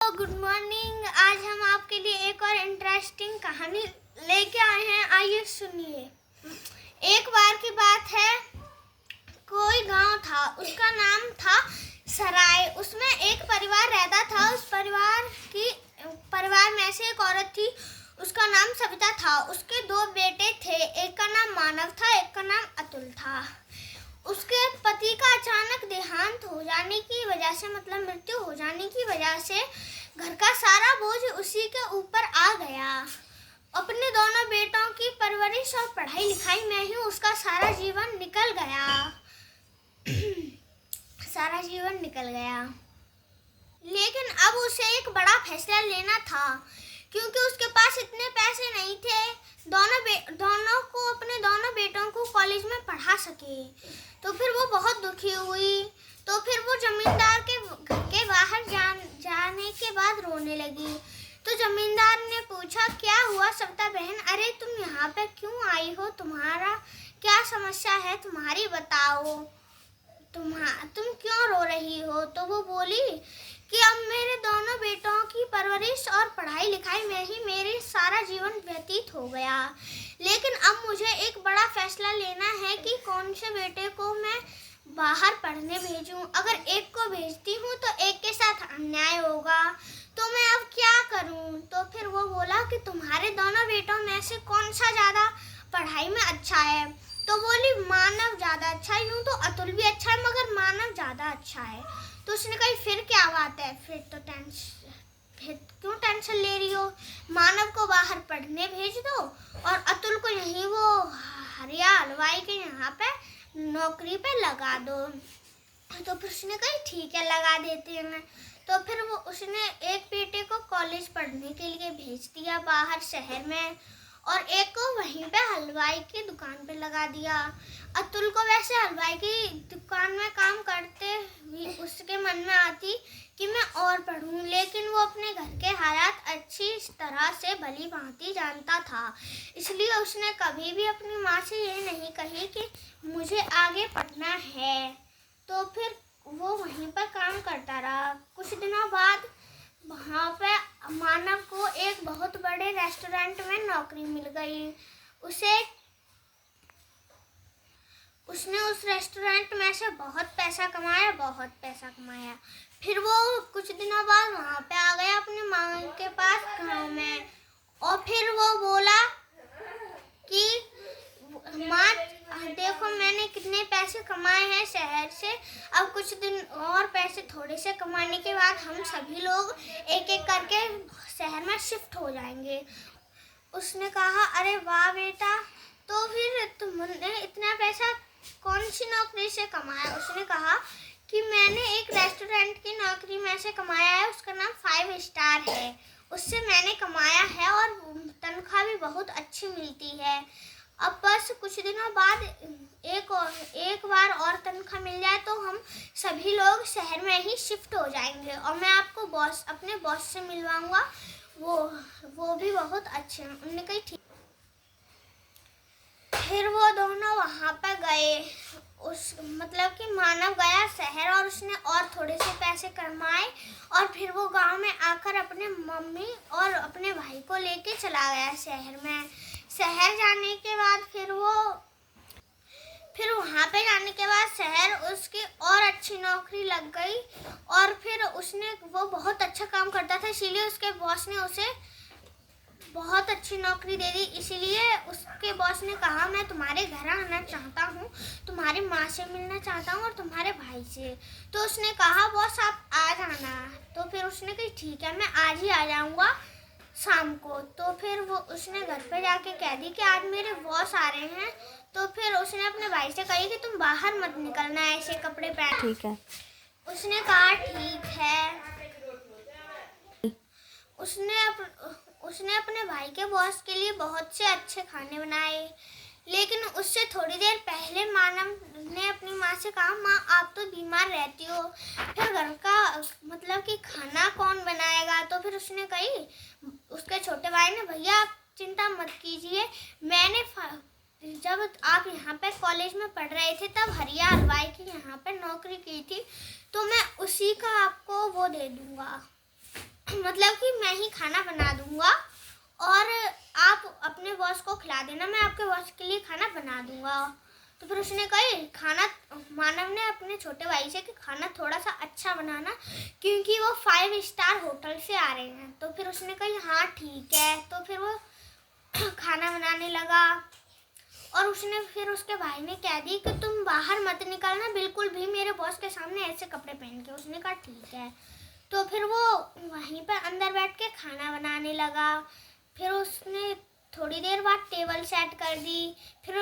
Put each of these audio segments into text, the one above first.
Good morning. आज हम आपके लिए एक और इंटरेस्टिंग कहानी लेके आए हैं, आइए सुनिए। एक बार की बात है, कोई गांव था, उसका नाम था सराय। उसमें एक परिवार रहता था। उस परिवार में से एक औरत थी, उसका नाम सविता था। उसके दो बेटे थे, एक का नाम मानव था, एक का नाम अतुल था। उसके पति का अचानक देहांत हो जाने की वजह से, मतलब मृत्यु हो जाने की वजह से, घर का सारा बोझ उसी के ऊपर आ गया। अपने दोनों बेटों की परवरिश और पढ़ाई लिखाई में ही उसका सारा जीवन निकल गया। लेकिन अब उसे एक बड़ा फैसला लेना था, क्योंकि उसके पास इतने पैसे नहीं थे दोनों को अपने दोनों बेटों को कॉलेज में पढ़ा सके। तो फिर वो बहुत दुखी हुई। तो फिर वो जमींदार के घर के बाहर जाने के बाद रोने लगी। तो जमींदार ने पूछा, क्या हुआ सविता बहन? अरे तुम यहाँ पे क्यों आई हो? तुम्हारा क्या समस्या है तुम्हारी, बताओ। तुम क्यों रो रही हो? तो वो बोली कि अब मेरे दोनों बेटों की परवरिश और पढ़ाई लिखाई में ही मेरी सारा जीवन व्यतीत हो गया। लेकिन अब मुझे एक बड़ा फैसला लेना है कि कौन से बेटे को मैं बाहर पढ़ने भेजूं। अगर एक को भेजती हूँ तो एक के साथ अन्याय होगा, तो मैं अब क्या करूं? तो फिर वो बोला कि तुम्हारे दोनों बेटों में से कौन सा ज़्यादा पढ़ाई में अच्छा है? तो बोली मानव ज़्यादा अच्छा है। यूँ तो अतुल भी अच्छा है, मगर मानव ज़्यादा अच्छा है। तो उसने कही, फिर क्या बात है? फिर क्यों टेंशन ले रही हो? मानव को बाहर पढ़ने भेज दो और अतुल को यहीं वो हरिया हलवाई के यहाँ पे नौकरी पे लगा दो। तो फिर उसने कही, ठीक है, लगा देते हैं। तो फिर उसने एक बेटे को कॉलेज पढ़ने के लिए भेज दिया बाहर शहर में, और एक को वहीं पे हलवाई की दुकान पे लगा दिया। अतुल को वैसे हलवाई की दुकान में काम करते भी उसके मन में आती कि मैं और पढ़ूं, लेकिन वो अपने घर के हालात अच्छी तरह से भली भांति जानता था। इसलिए उसने कभी भी अपनी माँ से ये नहीं कही कि मुझे आगे पढ़ना है। तो फिर वो वहीं पर काम करता रहा। कुछ दिनों बाद वहाँ पे मानव को एक बहुत बड़े रेस्टोरेंट में नौकरी मिल गई। उसने उस रेस्टोरेंट में से बहुत पैसा कमाया। फिर वो कुछ दिनों बाद वहाँ पे आ गया अपनी माँ के पास गाँव में, और फिर वो बोला कि माँ देखो, मैंने कितने पैसे कमाए हैं शहर से। अब कुछ दिन और पैसे थोड़े से कमाने के बाद हम सभी लोग एक एक करके शहर में शिफ्ट हो जाएंगे। उसने कहा, अरे वाह बेटा, तो फिर तुमने इतना पैसा कौन सी नौकरी से कमाया? उसने कहा कि मैंने एक रेस्टोरेंट की नौकरी में से कमाया है, उसका नाम 5 स्टार है। उससे मैंने कमाया है और तनख्वाह भी बहुत अच्छी मिलती है। अब बस कुछ दिनों बाद एक बार और तनख्वाह मिल जाए तो हम सभी लोग शहर में ही शिफ्ट हो जाएंगे, और मैं आपको अपने बॉस से मिलवाऊंगा, वो भी बहुत अच्छे हैं। उन्होंने कही ठीक। फिर वो दोनों वहाँ पर गए। मतलब कि मानव गया शहर और उसने और थोड़े से पैसे कमाए, और फिर वो गांव में आकर अपने मम्मी और अपने भाई को लेके चला गया शहर में। शहर जाने के बाद फिर वहाँ पे जाने के बाद शहर उसकी और अच्छी नौकरी लग गई, और फिर वो बहुत अच्छा काम करता था, इसीलिए उसके बॉस ने उसे बहुत अच्छी नौकरी दे दी। इसीलिए उसके बॉस ने कहा, मैं तुम्हारे घर आना चाहता हूँ, तुम्हारी माँ से मिलना चाहता हूँ और तुम्हारे भाई से। तो उसने कहा, बॉस आप आ जाना। तो फिर उसने कहा, ठीक है, मैं आज ही आ जाऊँगा शाम को। तो फिर उसने घर पे जाके कह दी कि आज मेरे बॉस आ रहे हैं। तो फिर उसने अपने भाई से कही कि तुम बाहर मत निकलना ऐसे कपड़े पहन। ठीक है। उसने कहा ठीक है। उसने अपने भाई के बॉस के लिए बहुत से अच्छे खाने बनाए। लेकिन उससे थोड़ी देर पहले मानव ने अपनी माँ से कहा, माँ आप तो बीमार रहती हो, फिर घर का मतलब कि खाना कौन बनाएगा? तो फिर उसने कही, उसके छोटे भाई ने, भैया आप चिंता मत कीजिए, मैंने जब आप यहाँ पे कॉलेज में पढ़ रहे थे तब हरिया हलवाई की यहाँ पे नौकरी की थी, तो मैं उसी का आपको वो दे दूँगा, मतलब कि मैं ही खाना बना दूंगा और आप अपने बॉस को खिला देना, मैं आपके बॉस के लिए खाना बना दूंगा। तो फिर उसने कही खाना, मानव ने अपने छोटे भाई से कि खाना थोड़ा सा अच्छा बनाना क्योंकि वो 5 स्टार होटल से आ रहे हैं। तो फिर उसने कही हाँ ठीक है। तो फिर वो खाना बनाने लगा और उसने फिर उसके भाई ने कह दी कि तुम बाहर मत निकलना बिल्कुल भी मेरे बॉस के सामने ऐसे कपड़े पहन के। उसने कहा ठीक है। तो फिर वो वहीं पर अंदर बैठ के खाना बनाने लगा। फिर उसने थोड़ी देर बाद टेबल सेट कर दी। फिर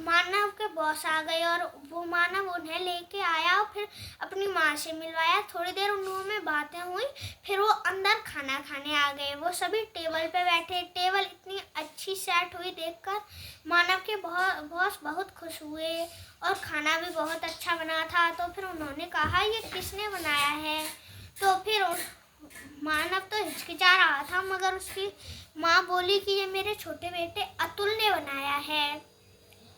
मानव के बॉस आ गए और वो मानव उन्हें लेके आया और फिर अपनी माँ से मिलवाया। थोड़ी देर उन में बातें हुई, फिर वो अंदर खाना खाने आ गए। वो सभी टेबल पे बैठे। टेबल इतनी अच्छी सेट हुई देखकर मानव के बॉस बहुत खुश हुए और खाना भी बहुत अच्छा बना था। तो फिर उन्होंने कहा ये किसने बनाया है। तो फिर मानव तो हिचकिचा रहा था, मगर उसकी माँ बोली कि ये मेरे छोटे बेटे अतुल ने बनाया है।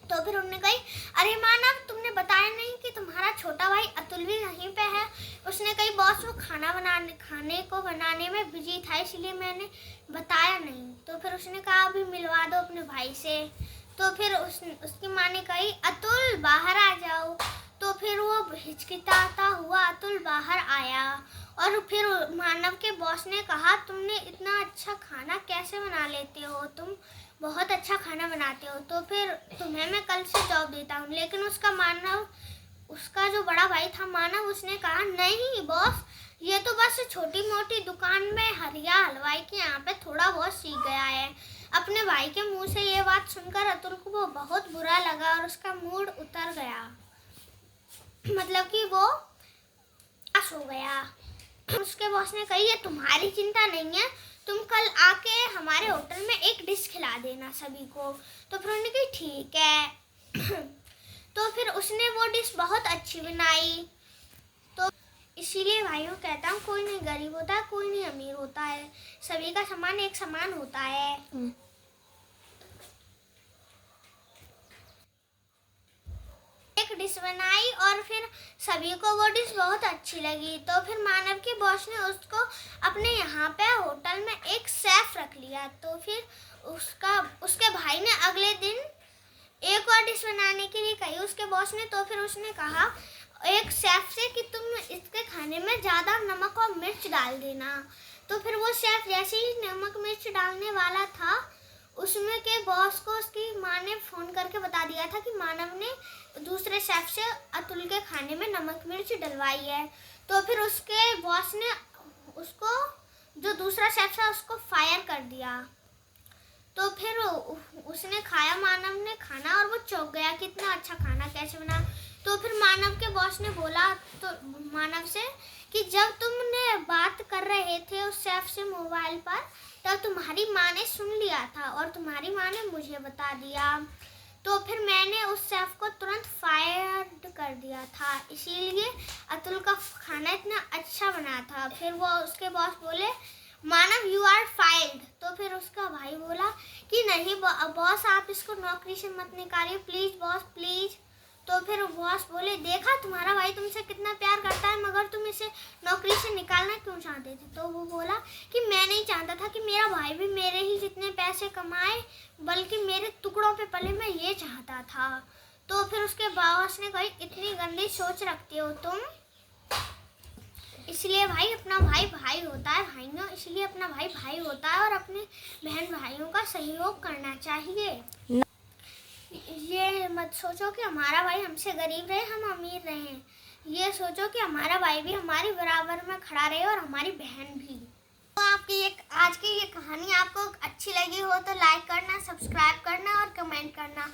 तो फिर उन्होंने कही अरे मानव, तुमने बताया नहीं कि तुम्हारा छोटा भाई अतुल भी यहीं पे है। उसने कही बॉस वो खाने को बनाने में बिजी था इसलिए मैंने बताया नहीं। तो फिर उसने कहा अभी मिलवा दो अपने भाई से। तो फिर उसकी माँ ने कही अतुल बाहर आ जाओ। तो फिर वो हिचकिचाता हुआ अतुल बाहर आया और फिर मानव के बॉस ने कहा तुमने इतना अच्छा खाना कैसे बना लेते हो, तुम बहुत अच्छा खाना बनाते हो, तो फिर तुम्हें मैं कल से जॉब देता हूँ। लेकिन उसका जो बड़ा भाई था मानव, उसने कहा नहीं बॉस, ये तो बस छोटी मोटी दुकान में हरिया हलवाई के यहाँ पे थोड़ा बहुत सीख गया है। अपने भाई के मुंह से ये बात सुनकर अतुल को वो बहुत बुरा लगा और उसका मूड उतर गया, मतलब कि वो पास हो गया। उसके बॉस ने कही ये तुम्हारी चिंता नहीं है, तुम कल आके हमारे होटल में एक डिश खिला देना सभी को। तो फिर उन्होंने कही ठीक है। तो फिर उसने वो डिश बहुत अच्छी बनाई। तो इसीलिए भाइयों कहता हूँ कोई नहीं गरीब होता है, कोई नहीं अमीर होता है, सभी का सम्मान एक समान होता है। एक डिश बनाई और फिर सभी को वो डिश बहुत अच्छी लगी। तो फिर मानव के बॉस ने उसको अपने यहाँ पे होटल में एक शेफ रख लिया। तो फिर उसके भाई ने अगले दिन एक और डिश बनाने के लिए कही उसके बॉस ने। तो फिर उसने कहा एक शेफ से कि तुम इसके खाने में ज़्यादा नमक और मिर्च डाल देना। तो फिर वो शेफ जैसे ही नमक मिर्च डालने वाला था, उसमें के बॉस को उसकी माँ ने फ़ोन करके बता दिया था कि मानव ने दूसरे शेफ से अतुल के खाने में नमक मिर्च डलवाई है। तो फिर उसके बॉस ने उसको, जो दूसरा शेफ था, उसको फायर कर दिया। तो फिर उसने खाया मानव ने खाना और वो चौंक गया कि इतना अच्छा खाना कैसे बना। तो फिर मानव के बॉस ने बोला तो मानव से कि जब तुमने बात कर रहे थे उस शेफ से मोबाइल पर, तब तुम्हारी माँ ने सुन लिया था और तुम्हारी माँ ने मुझे बता दिया। तो फिर मैंने उस शेफ को तुरंत फायर कर दिया था, इसीलिए अतुल का खाना इतना अच्छा बना था। फिर वो उसके बॉस बोले मानव यू आर फाइल्ड। तो फिर उसका भाई बोला कि नहीं बॉस, आप इसको नौकरी से मत निकालिए प्लीज़ बॉस प्लीज़। तो फिर बॉस बोले देखा तुम्हारा भाई तुमसे कितना प्यार करता है, मगर तुम इसे नौकरी से निकालना क्यों चाहते थे। तो वो बोला कि मैं नहीं चाहता था कि मेरा भाई भी मेरे ही जितने पैसे कमाए, बल्कि मेरे टुकड़ों पे पले, मैं ये चाहता था। तो फिर उसके बॉस ने कही इतनी गंदी सोच रखते हो तुम, इसलिए भाई अपना भाई भाई होता है भाइयों, इसलिए अपना भाई भाई होता है और अपने बहन भाइयों का सहयोग करना चाहिए। ये मत सोचो कि हमारा भाई हमसे गरीब रहे हम अमीर रहे, ये सोचो कि हमारा भाई भी हमारी बराबर में खड़ा रहे और हमारी बहन भी। तो आपकी आज की ये कहानी आपको अच्छी लगी हो तो लाइक करना, सब्सक्राइब करना और कमेंट करना।